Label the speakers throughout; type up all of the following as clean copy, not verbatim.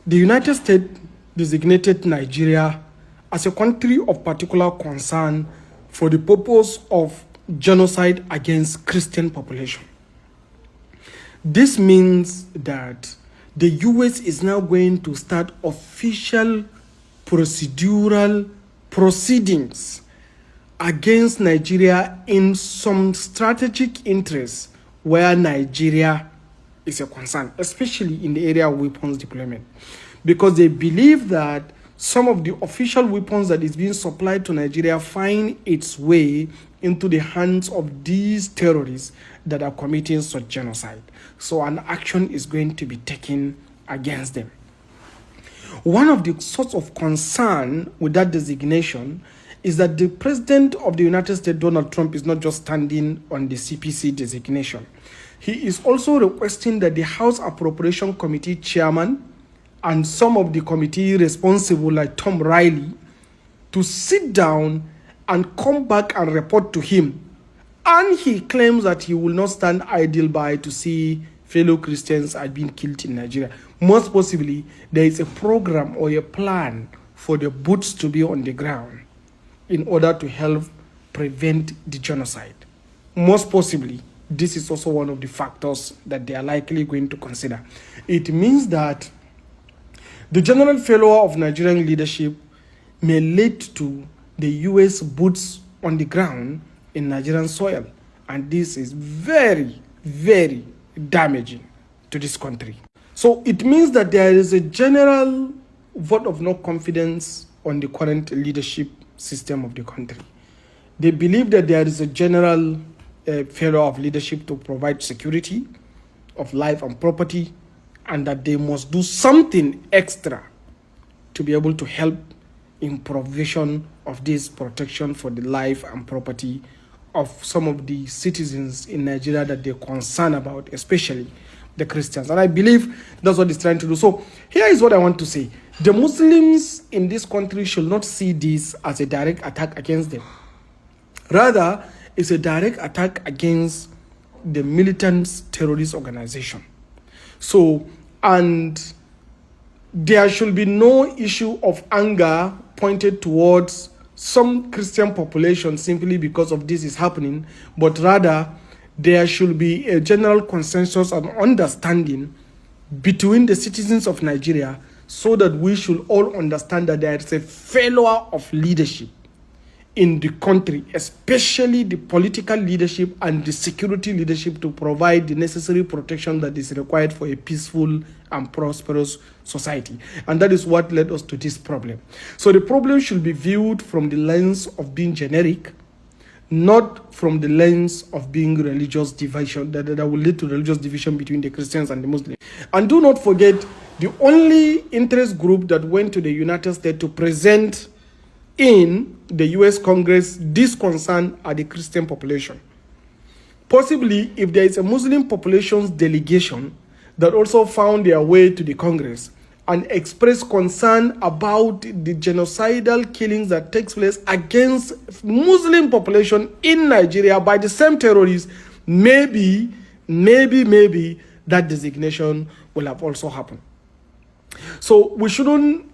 Speaker 1: The United States designated Nigeria as a country of particular concern for the purpose of genocide against Christian population. This means that the US is now going to start official procedural proceedings against Nigeria in some strategic interests where Nigeria is a concern, especially in the area of weapons deployment, because they believe that some of the official weapons that is being supplied to Nigeria find its way into the hands of these terrorists that are committing such genocide. So an action is going to be taken against them. One of the sorts of concern with that designation is that the President of the United States, Donald Trump, is not just standing on the CPC designation. He is also requesting that the House Appropriation Committee chairman and some of the committee responsible, like Tom Riley, to sit down and come back and report to him. And he claims that he will not stand idle by to see fellow Christians are being killed in Nigeria. Most possibly, there is a program or a plan for the boots to be on the ground in order to help prevent the genocide. Most possibly, this is also one of the factors that they are likely going to consider. It means that the general failure of Nigerian leadership may lead to the US boots on the ground in Nigerian soil. And this is very, very damaging to this country. So it means that there is a general vote of no confidence on the current leadership system of the country. They believe that there is a general failure of leadership to provide security of life and property, and that they must do something extra to be able to help in provision of this protection for the life and property of some of the citizens in Nigeria that they're concerned about, especially the Christians. And I believe that's what it's trying to do. So here is what I want to say. The Muslims in this country should not see this as a direct attack against them. Rather, it's a direct attack against the militant terrorist organization. So, and there should be no issue of anger pointed towards some Christian population simply because of this is happening, but rather there should be a general consensus and understanding between the citizens of Nigeria so that we should all understand that there is a failure of leadership in the country, especially the political leadership and the security leadership, to provide the necessary protection that is required for a peaceful and prosperous society. And that is what led us to this problem. So the problem should be viewed from the lens of being generic, not from the lens of being religious division, that will lead to religious division between the Christians and the Muslims. And do not forget, the only interest group that went to the United States to present in the US Congress this concern are the Christian population. Possibly, if there is a Muslim population's delegation that also found their way to the Congress and expressed concern about the genocidal killings that takes place against Muslim population in Nigeria by the same terrorists, maybe that designation will have also happened. So we shouldn't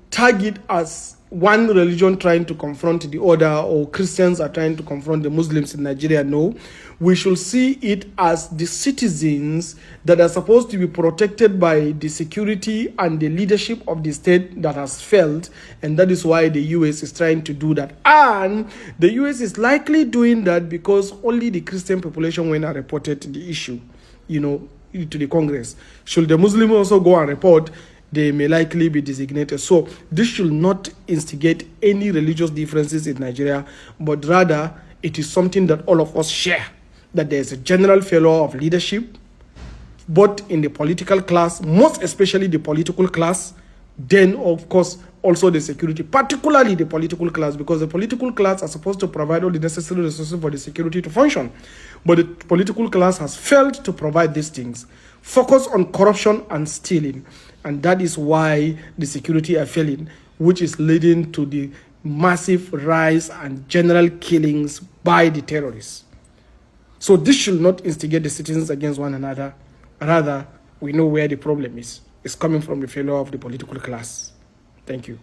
Speaker 1: tag it as one religion trying to confront the other, or Christians are trying to confront the Muslims in Nigeria. No, we should see it as the citizens that are supposed to be protected by the security and the leadership of the state that has failed, and that is why the US is trying to do that. And the US is likely doing that because only the Christian population went and reported the issue, to the Congress. Should the Muslim also go and report, they may likely be designated. So this should not instigate any religious differences in Nigeria, but rather it is something that all of us share, that there is a general failure of leadership, both in the political class, most especially the political class, then of course also the security, particularly the political class, because the political class are supposed to provide all the necessary resources for the security to function. But the political class has failed to provide these things, focus on corruption and stealing. And that is why the security are failing, which is leading to the massive rise and general killings by the terrorists. So this should not instigate the citizens against one another. Rather, we know where the problem is. is coming from the failure of the political class. Thank you.